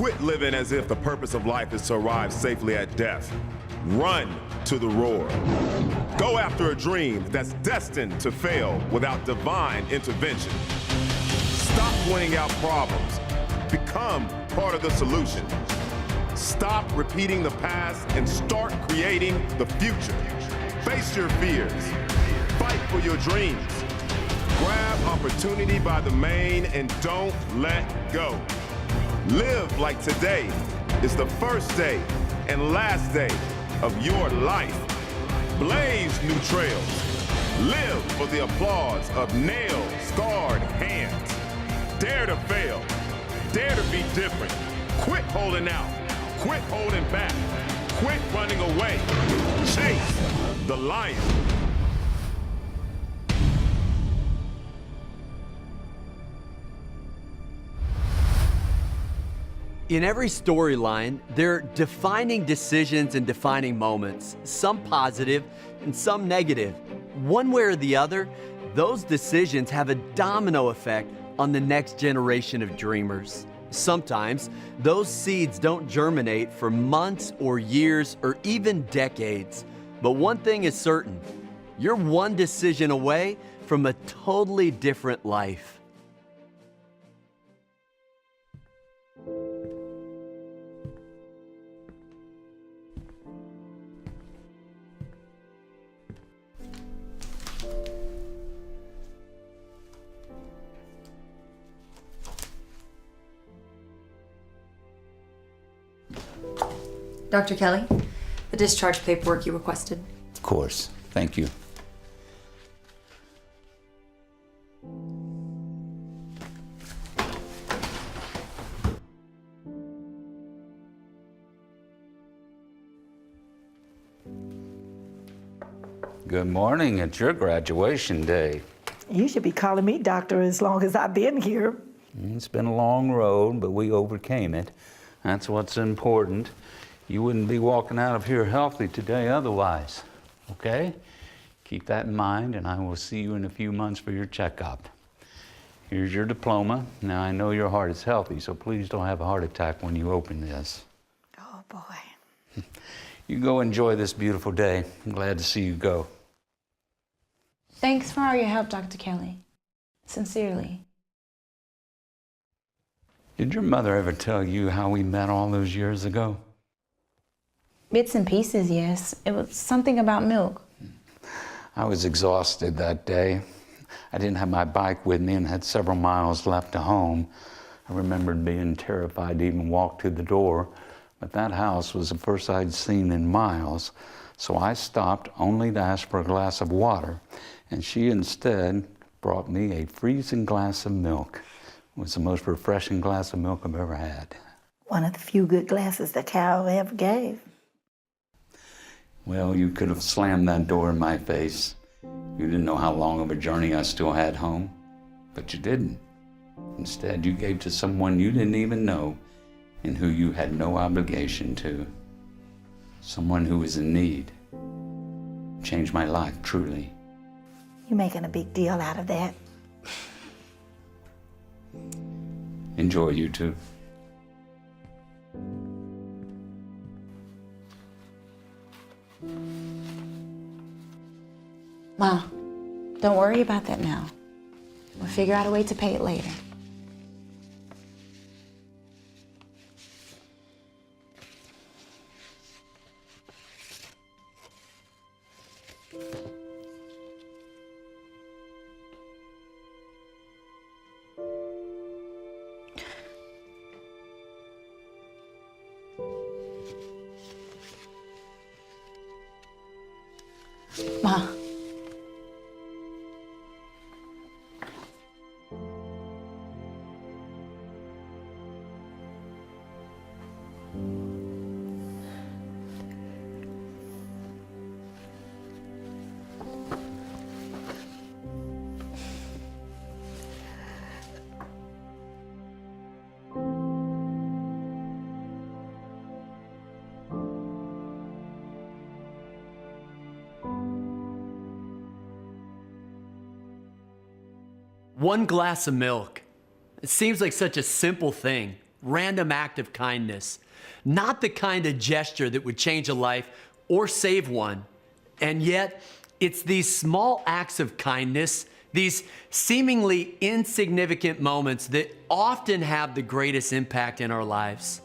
Quit living as if the purpose of life is to arrive safely at death. Run to the roar. Go after a dream that's destined to fail without divine intervention. Stop pointing out problems. Become part of the solution. Stop repeating the past and start creating the future. Face your fears. Fight for your dreams. Grab opportunity by the mane and don't let go. Live like today is the first day and last day of your life. Blaze new trails. Live for the applause of nail-scarred hands. Dare to fail. Dare to be different. Quit holding out. Quit holding back. Quit running away. Chase the lion. In every storyline, there are defining decisions and defining moments, some positive and some negative. One way or the other, those decisions have a domino effect on the next generation of dreamers. Sometimes, those seeds don't germinate for months or years or even decades. But one thing is certain, you're one decision away from a totally different life. Dr. Kelly, the discharge paperwork you requested. Of course. Thank you. Good morning. It's your graduation day. You should be calling me doctor as long as I've been here. It's been a long road, but we overcame it. That's what's important. You wouldn't be walking out of here healthy today otherwise, okay? Keep that in mind, and I will see you in a few months for your checkup. Here's your diploma. Now, I know your heart is healthy, so please don't have a heart attack when you open this. Oh, boy. You go enjoy this beautiful day. I'm glad to see you go. Thanks for all your help, Dr. Kelly. Sincerely. Did your mother ever tell you how we met all those years ago? Bits and pieces, yes. It was something about milk. I was exhausted that day. I didn't have my bike with me and had several miles left to home. I remembered being terrified to even walk to the door, but that house was the first I'd seen in miles, so I stopped only to ask for a glass of water, and she instead brought me a freezing glass of milk. It was the most refreshing glass of milk I've ever had. One of the few good glasses the cow ever gave. Well, you could have slammed that door in my face. You didn't know how long of a journey I still had home, but you didn't. Instead, you gave to someone you didn't even know and who you had no obligation to. Someone who was in need. Changed my life, truly. You're making a big deal out of that. Enjoy, you two. Ma, don't worry about that now. We'll figure out a way to pay it later. Ma. One glass of milk. It seems like such a simple thing, random act of kindness, not the kind of gesture that would change a life or save one. And yet, it's these small acts of kindness, these seemingly insignificant moments that often have the greatest impact in our lives.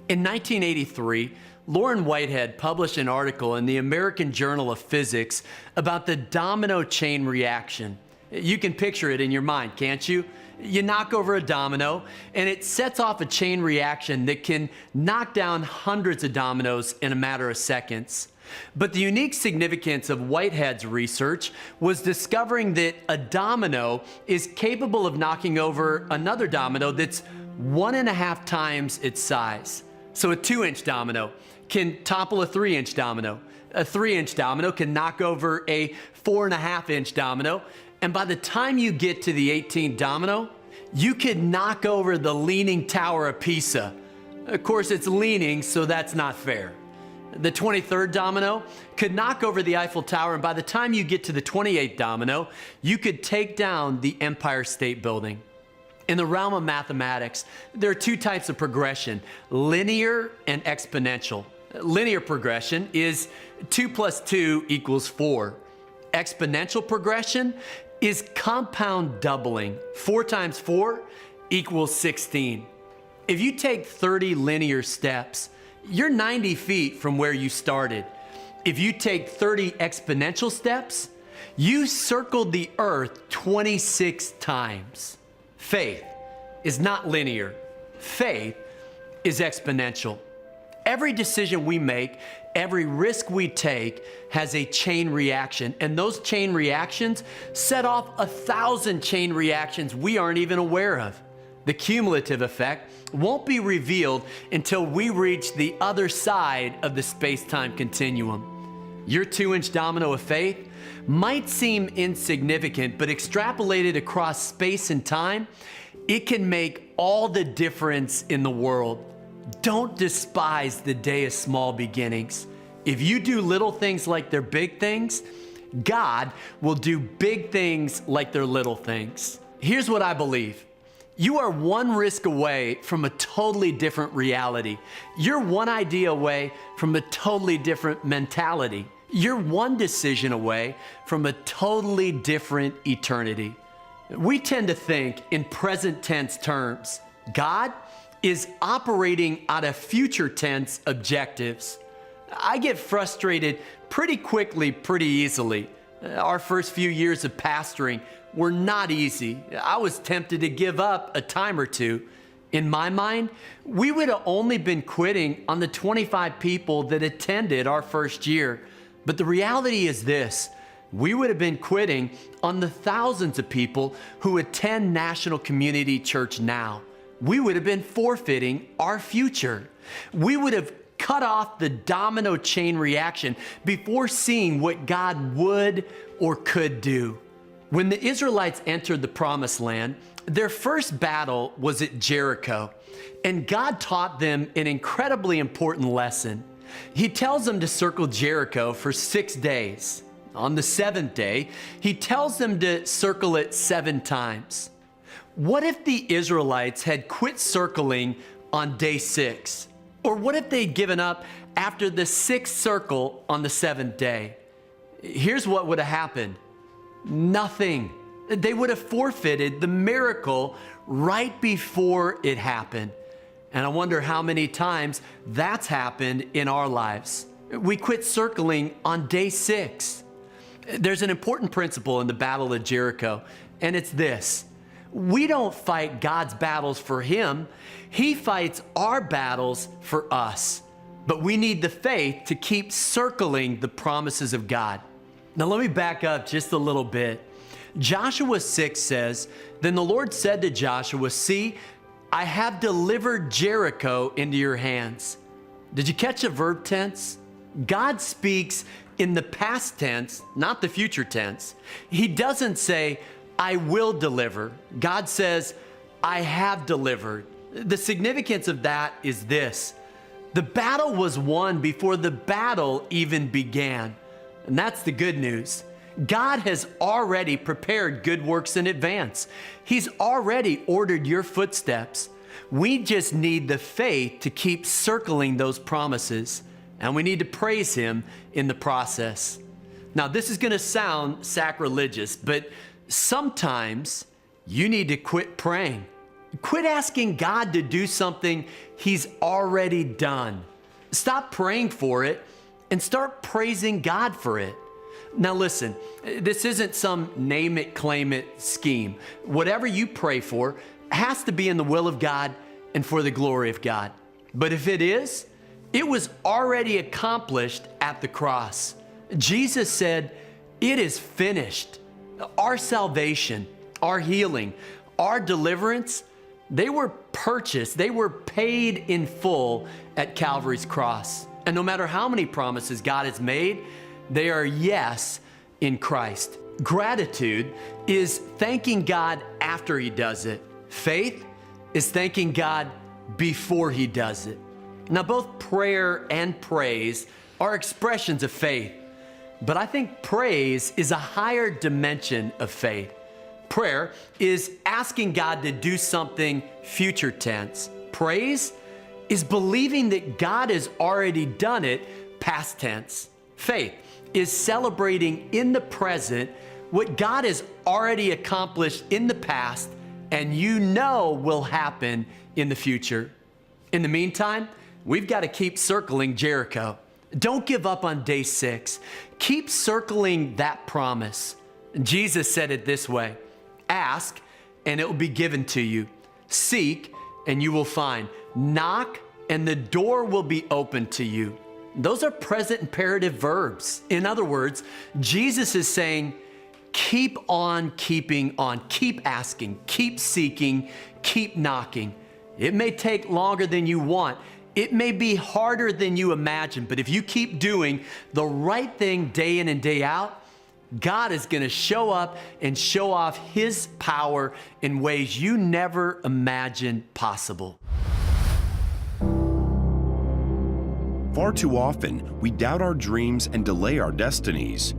In 1983, Lauren Whitehead published an article in the American Journal of Physics about the domino chain reaction. You can picture it in your mind, can't you? You knock over a domino, and it sets off a chain reaction that can knock down hundreds of dominoes in a matter of seconds. But the unique significance of Whitehead's research was discovering that a domino is capable of knocking over another domino that's 1.5 times its size. So a 2-inch domino can topple a 3-inch domino. A 3-inch domino can knock over a 4.5-inch domino. And by the time you get to the 18th domino, you could knock over the Leaning Tower of Pisa. Of course, it's leaning, so that's not fair. The 23rd domino could knock over the Eiffel Tower, and by the time you get to the 28th domino, you could take down the Empire State Building. In the realm of mathematics, there are 2 types of progression, linear and exponential. Linear progression is 2 + 2 = 4. Exponential progression is compound doubling. 4 times 4 = 16. If you take 30 linear steps, you're 90 feet from where you started. If you take 30 exponential steps, you circled the earth 26 times. Faith is not linear. Faith is exponential. Every decision we make, every risk we take has a chain reaction, and those chain reactions set off 1,000 chain reactions we aren't even aware of. The cumulative effect won't be revealed until we reach the other side of the space-time continuum. Your 2-inch domino of faith might seem insignificant, but extrapolated across space and time, it can make all the difference in the world. Don't despise the day of small beginnings. If you do little things like they're big things, God will do big things like they're little things. Here's what I believe. You are one risk away from a totally different reality. You're one idea away from a totally different mentality. You're one decision away from a totally different eternity. We tend to think in present tense terms. God is operating out of future tense objectives. I get frustrated pretty quickly, pretty easily. Our first few years of pastoring were not easy. I was tempted to give up a time or two. In my mind, we would have only been quitting on the 25 people that attended our first year. But the reality is this: we would have been quitting on the thousands of people who attend National Community Church now. We would have been forfeiting our future. We would have cut off the domino chain reaction before seeing what God would or could do. When the Israelites entered the Promised Land, their first battle was at Jericho, and God taught them an incredibly important lesson. He tells them to circle Jericho for 6 days. On the 7th day, he tells them to circle it 7 times. What if the Israelites had quit circling on day 6? Or what if they'd given up after the 6th circle on the 7th day? Here's what would have happened. Nothing. They would have forfeited the miracle right before it happened. And I wonder how many times that's happened in our lives. We quit circling on day 6. There's an important principle in the Battle of Jericho, and it's this. We don't fight God's battles for Him. He fights our battles for us. But we need the faith to keep circling the promises of God. Now let me back up just a little bit. Joshua 6 says, "Then the Lord said to Joshua, 'See, I have delivered Jericho into your hands.'" Did you catch the verb tense? God speaks in the past tense, not the future tense. He doesn't say, "I will deliver." God says, "I have delivered." The significance of that is this: the battle was won before the battle even began. And that's the good news. God has already prepared good works in advance. He's already ordered your footsteps. We just need the faith to keep circling those promises, and we need to praise Him in the process. Now, this is going to sound sacrilegious, but sometimes you need to quit praying. Quit asking God to do something He's already done. Stop praying for it and start praising God for it. Now listen, this isn't some name it, claim it scheme. Whatever you pray for has to be in the will of God and for the glory of God. But if it is, it was already accomplished at the cross. Jesus said, "It is finished." Our salvation, our healing, our deliverance, they were purchased, they were paid in full at Calvary's cross. And no matter how many promises God has made, they are yes in Christ. Gratitude is thanking God after He does it. Faith is thanking God before He does it. Now, both prayer and praise are expressions of faith, but I think praise is a higher dimension of faith. Prayer is asking God to do something future tense. Praise is believing that God has already done it past tense. Faith is celebrating in the present what God has already accomplished in the past and you know will happen in the future. In the meantime, we've got to keep circling Jericho. Don't give up on day 6. Keep circling that promise. Jesus said it this way: ask and it will be given to you. Seek and you will find. Knock and the door will be opened to you. Those are present imperative verbs. In other words, Jesus is saying, keep on keeping on. Keep asking, keep seeking, keep knocking. It may take longer than you want. It may be harder than you imagine, but if you keep doing the right thing day in and day out, God is going to show up and show off His power in ways you never imagined possible. Far too often, we doubt our dreams and delay our destinies.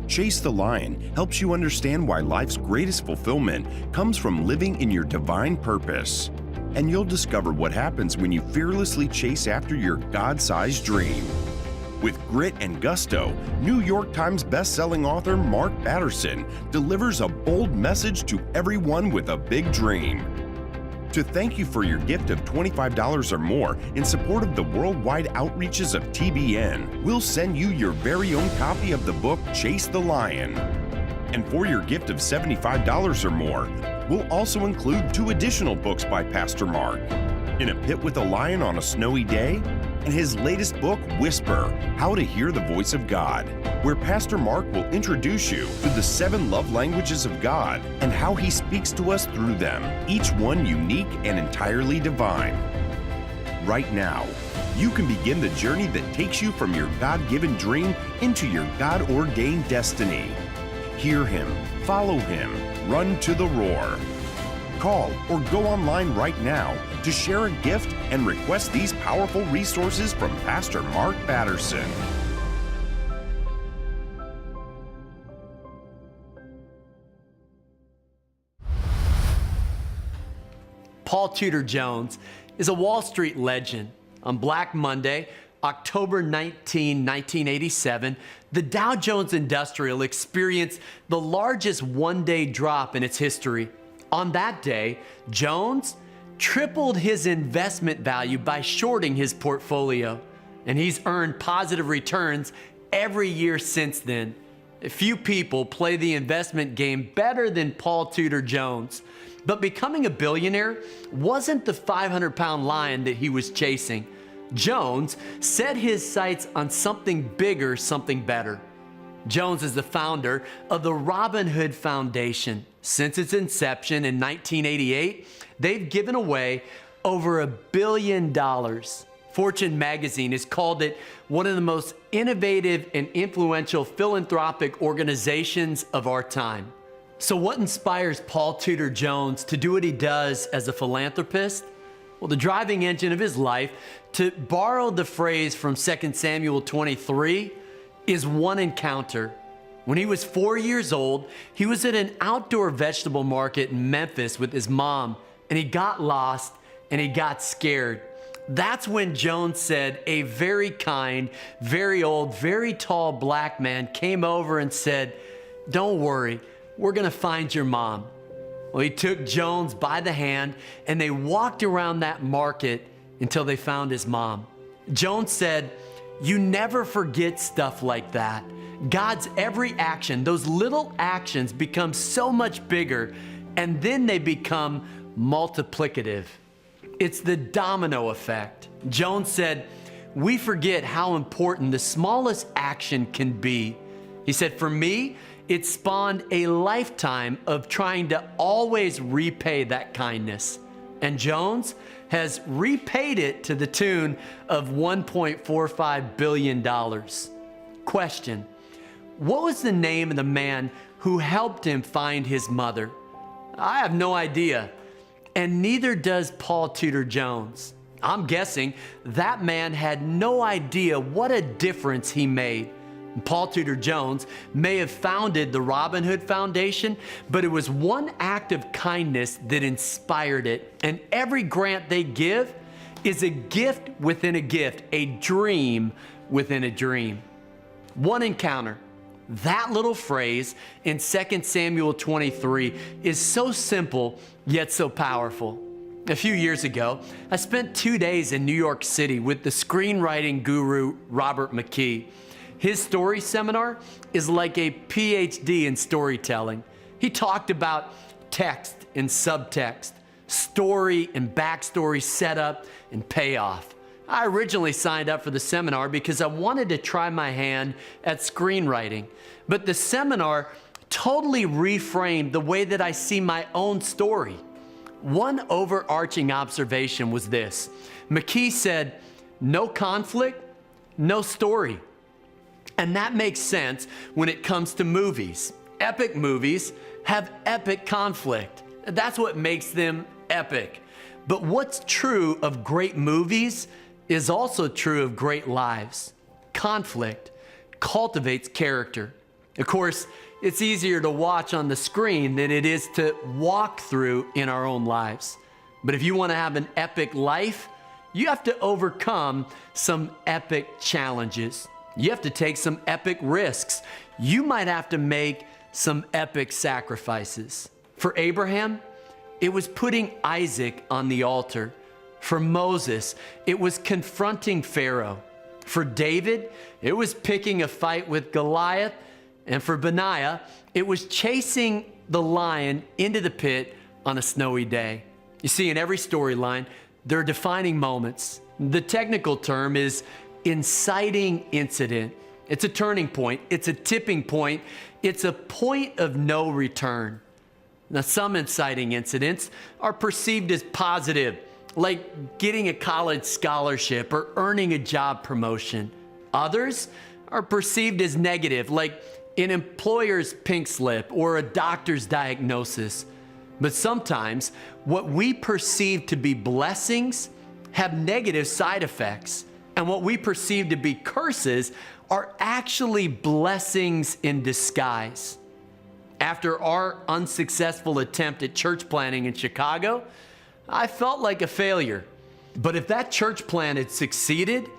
Chase the Lion helps you understand why life's greatest fulfillment comes from living in your divine purpose. And you'll discover what happens when you fearlessly chase after your God-sized dream. With grit and gusto, New York Times best-selling author Mark Batterson delivers a bold message to everyone with a big dream. To thank you for your gift of $25 or more in support of the worldwide outreaches of TBN, we'll send you your very own copy of the book Chase the Lion. And for your gift of $75 or more, we'll also include 2 additional books by Pastor Mark: In a Pit with a Lion on a Snowy Day, and his latest book, Whisper, How to Hear the Voice of God, where Pastor Mark will introduce you to the 7 love languages of God and how He speaks to us through them, each one unique and entirely divine. Right now, you can begin the journey that takes you from your God-given dream into your God-ordained destiny. Hear Him, follow Him, run to the roar. Call or go online right now to share a gift and request these powerful resources from Pastor Mark Batterson. Paul Tudor Jones is a Wall Street legend. On Black Monday, October 19, 1987, the Dow Jones Industrial experienced the largest one-day drop in its history. On that day, Jones tripled his investment value by shorting his portfolio, and he's earned positive returns every year since then. Few people play the investment game better than Paul Tudor Jones, but becoming a billionaire wasn't the 500-pound lion that he was chasing. Jones set his sights on something bigger, something better. Jones is the founder of the Robin Hood Foundation. Since its inception in 1988, they've given away over $1 billion. Fortune magazine has called it one of the most innovative and influential philanthropic organizations of our time. So what inspires Paul Tudor Jones to do what he does as a philanthropist? Well, the driving engine of his life, to borrow the phrase from 2 Samuel 23, is one encounter. When he was 4 years old, he was at an outdoor vegetable market in Memphis with his mom, and he got lost and he got scared. That's when Jones said a very kind, very old, very tall black man came over and said, "Don't worry, we're gonna find your mom." Well, he took Jones by the hand and they walked around that market until they found his mom. Jones said, "You never forget stuff like that. God's every action, those little actions become so much bigger and then they become multiplicative. It's the domino effect." Jones said, "We forget how important the smallest action can be." He said, "For me, it spawned a lifetime of trying to always repay that kindness." And Jones has repaid it to the tune of $1.45 billion. Question: what was the name of the man who helped him find his mother? I have no idea, and neither does Paul Tudor Jones. I'm guessing that man had no idea what a difference he made. Paul Tudor Jones may have founded the Robin Hood Foundation, but it was one act of kindness that inspired it. And every grant they give is a gift within a gift, a dream within a dream. One encounter. That little phrase in 2 Samuel 23 is so simple, yet so powerful. A few years ago, I spent 2 days in New York City with the screenwriting guru Robert McKee. His story seminar is like a PhD in storytelling. He talked about text and subtext, story and backstory, setup and payoff. I originally signed up for the seminar because I wanted to try my hand at screenwriting, but the seminar totally reframed the way that I see my own story. One overarching observation was this: McKee said, "No conflict, no story." And that makes sense when it comes to movies. Epic movies have epic conflict. That's what makes them epic. But what's true of great movies is also true of great lives. Conflict cultivates character. Of course, it's easier to watch on the screen than it is to walk through in our own lives. But if you want to have an epic life, you have to overcome some epic challenges. You have to take some epic risks. You might have to make some epic sacrifices. For Abraham, it was putting Isaac on the altar. For Moses, it was confronting Pharaoh. For David, it was picking a fight with Goliath. And for Benaiah, it was chasing the lion into the pit on a snowy day. You see, in every storyline, there are defining moments. The technical term is inciting incident. It's a turning point. It's a tipping point. It's a point of no return. Now, some inciting incidents are perceived as positive, like getting a college scholarship or earning a job promotion. Others are perceived as negative, like an employer's pink slip or a doctor's diagnosis. But sometimes what we perceive to be blessings have negative side effects, and what we perceive to be curses are actually blessings in disguise. After our unsuccessful attempt at church planting in Chicago, I felt like a failure. But if that church plant had succeeded,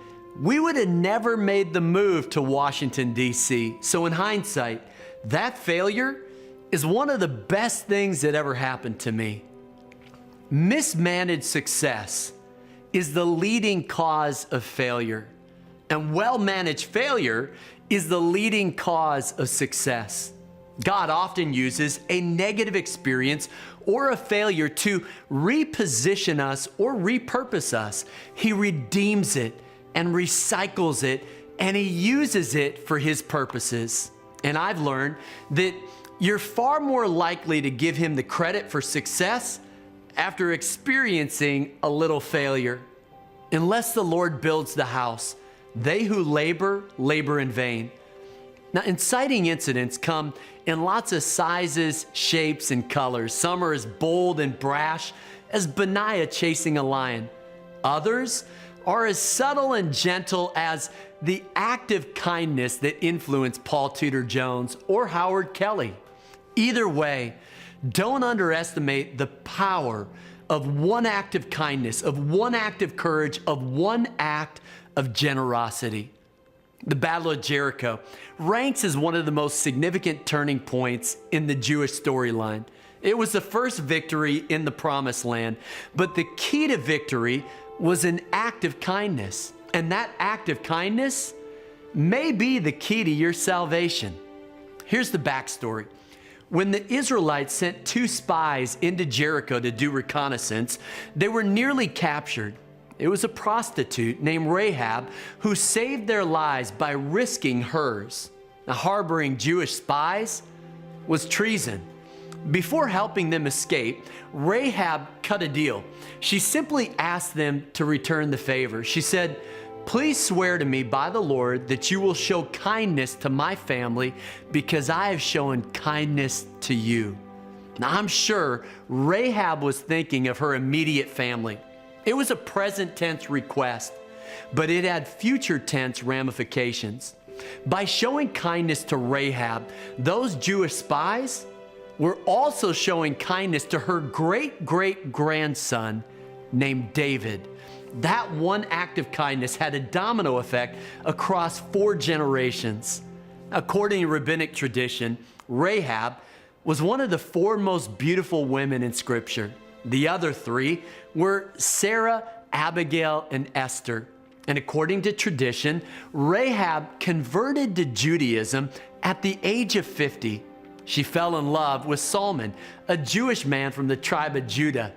we would have never made the move to Washington, D.C. So in hindsight, that failure is one of the best things that ever happened to me. Mismanaged success is the leading cause of failure, and well-managed failure is the leading cause of success. God often uses a negative experience or a failure to reposition us or repurpose us. He redeems it and recycles it, and He uses it for His purposes. And I've learned that you're far more likely to give Him the credit for success after experiencing a little failure. Unless the Lord builds the house, they who labor, labor in vain. Now, inciting incidents come in lots of sizes, shapes, and colors. Some are as bold and brash as Benaiah chasing a lion. Others are as subtle and gentle as the act of kindness that influenced Paul Tudor Jones or Howard Kelly. Either way, don't underestimate the power of one act of kindness, of one act of courage, of one act of generosity. The Battle of Jericho ranks as one of the most significant turning points in the Jewish storyline. It was the first victory in the Promised Land, but the key to victory was an act of kindness. And that act of kindness may be the key to your salvation. Here's the backstory. When the Israelites sent 2 spies into Jericho to do reconnaissance, they were nearly captured. It was a prostitute named Rahab who saved their lives by risking hers. Now, harboring Jewish spies was treason. Before helping them escape, Rahab cut a deal. She simply asked them to return the favor. She said, "Please swear to me by the Lord that you will show kindness to my family because I have shown kindness to you." Now, I'm sure Rahab was thinking of her immediate family. It was a present tense request, but it had future tense ramifications. By showing kindness to Rahab, those Jewish spies were also showing kindness to her great-great-grandson named David. That one act of kindness had a domino effect across 4 generations. According to rabbinic tradition, Rahab was one of the 4 most beautiful women in Scripture. The other 3 were Sarah, Abigail, and Esther. And according to tradition, Rahab converted to Judaism at the age of 50. She fell in love with Solomon, a Jewish man from the tribe of Judah.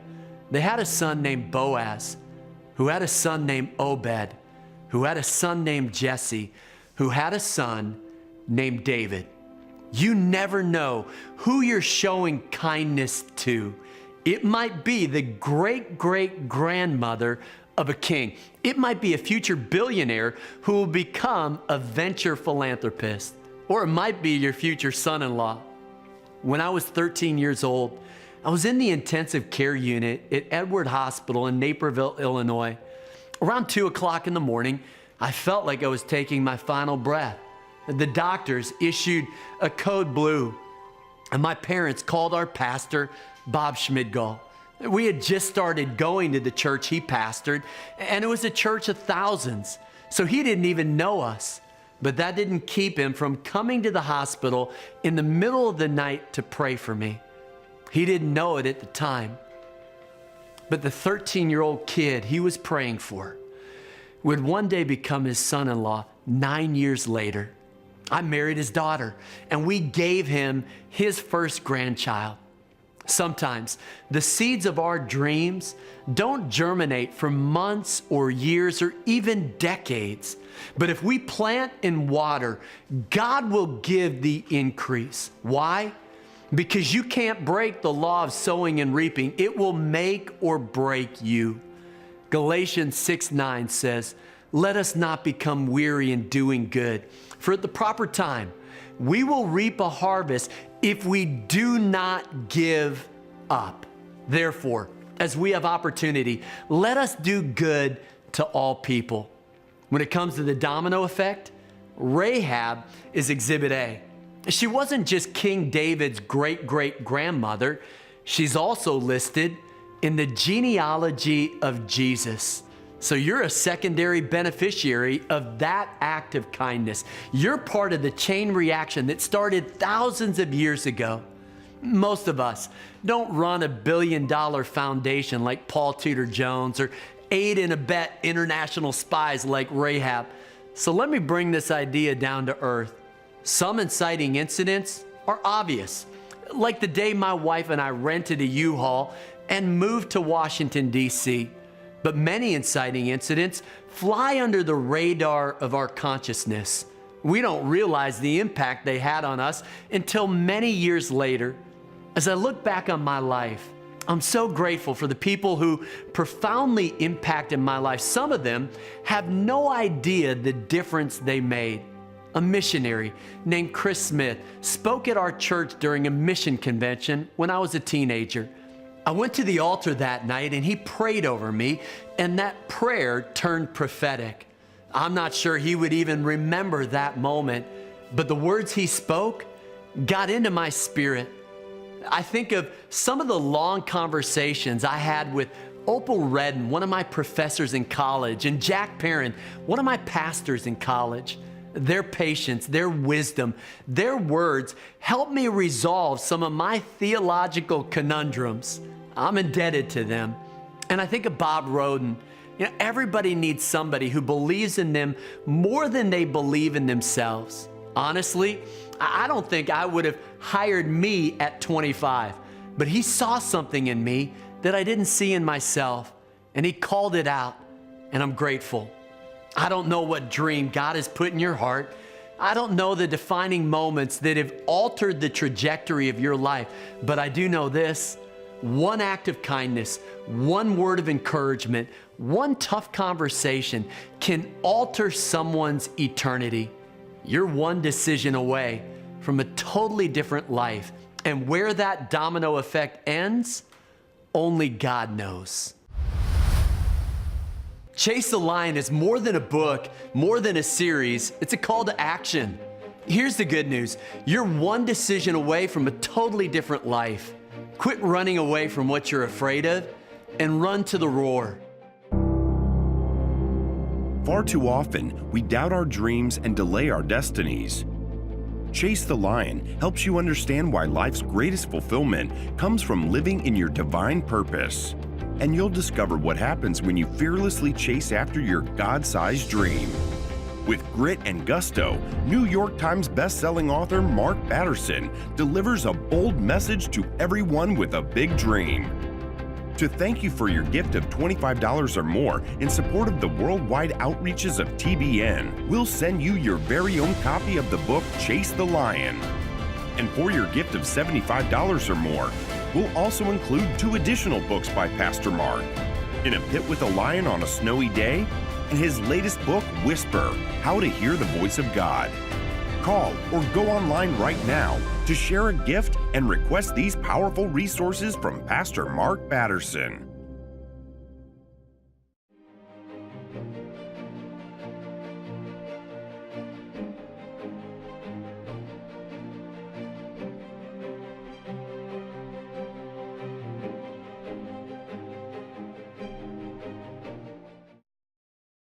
They had a son named Boaz, who had a son named Obed, who had a son named Jesse, who had a son named David. You never know who you're showing kindness to. It might be the great-great-grandmother of a king. It might be a future billionaire who will become a venture philanthropist. Or it might be your future son-in-law. When I was 13 years old, I was in the intensive care unit at Edward Hospital in Naperville, Illinois. Around 2 o'clock in the morning, I felt like I was taking my final breath. The doctors issued a code blue, and my parents called our pastor, Bob Schmidgall. We had just started going to the church he pastored, and it was a church of thousands, so he didn't even know us. But that didn't keep him from coming to the hospital in the middle of the night to pray for me. He didn't know it at the time. But the 13-year-old kid he was praying for would one day become his son-in-law 9 years later. I married his daughter, and we gave him his first grandchild. Sometimes the seeds of our dreams don't germinate for months or years or even decades. But if we plant and water, God will give the increase. Why? Because you can't break the law of sowing and reaping. It will make or break you. Galatians 6:9 says, "Let us not become weary in doing good, for at the proper time we will reap a harvest if we do not give up. Therefore, as we have opportunity, let us do good to all people." When it comes to the domino effect, Rahab is exhibit A. She wasn't just King David's great-great-grandmother. She's also listed in the genealogy of Jesus. So you're a secondary beneficiary of that act of kindness. You're part of the chain reaction that started thousands of years ago. Most of us don't run a billion-dollar foundation like Paul Tudor Jones or aid and abet international spies like Rahab. So let me bring this idea down to earth. Some inciting incidents are obvious, like the day my wife and I rented a U-Haul and moved to Washington, D.C. But many inciting incidents fly under the radar of our consciousness. We don't realize the impact they had on us until many years later. As I look back on my life, I'm so grateful for the people who profoundly impacted my life. Some of them have no idea the difference they made. A missionary named Chris Smith spoke at our church during a mission convention when I was a teenager. I went to the altar that night and he prayed over me, and that prayer turned prophetic. I'm not sure he would even remember that moment, but the words he spoke got into my spirit. I think of some of the long conversations I had with Opal Redden, one of my professors in college, and Jack Perrin, one of my pastors in college. Their patience, their wisdom, their words helped me resolve some of my theological conundrums. I'm indebted to them. And I think of Bob Roden. You know, everybody needs somebody who believes in them more than they believe in themselves. Honestly, I don't think I would have hired me at 25, but he saw something in me that I didn't see in myself, and he called it out, and I'm grateful. I don't know what dream God has put in your heart. I don't know the defining moments that have altered the trajectory of your life, but I do know this: one act of kindness, one word of encouragement, one tough conversation can alter someone's eternity. You're one decision away from a totally different life, and where that domino effect ends, only God knows. Chase the Lion is more than a book, more than a series. It's a call to action. Here's the good news. You're one decision away from a totally different life. Quit running away from what you're afraid of and run to the roar. Far too often, we doubt our dreams and delay our destinies. Chase the Lion helps you understand why life's greatest fulfillment comes from living in your divine purpose. And you'll discover what happens when you fearlessly chase after your God-sized dream. With grit and gusto, New York Times best-selling author Mark Batterson delivers a bold message to everyone with a big dream. To thank you for your gift of $25 or more in support of the worldwide outreaches of TBN, we'll send you your very own copy of the book Chase the Lion. And for your gift of $75 or more, we'll also include 2 additional books by Pastor Mark: In a Pit with a Lion on a Snowy Day, and his latest book, Whisper: How to Hear the Voice of God. Call or go online right now to share a gift and request these powerful resources from Pastor Mark Batterson.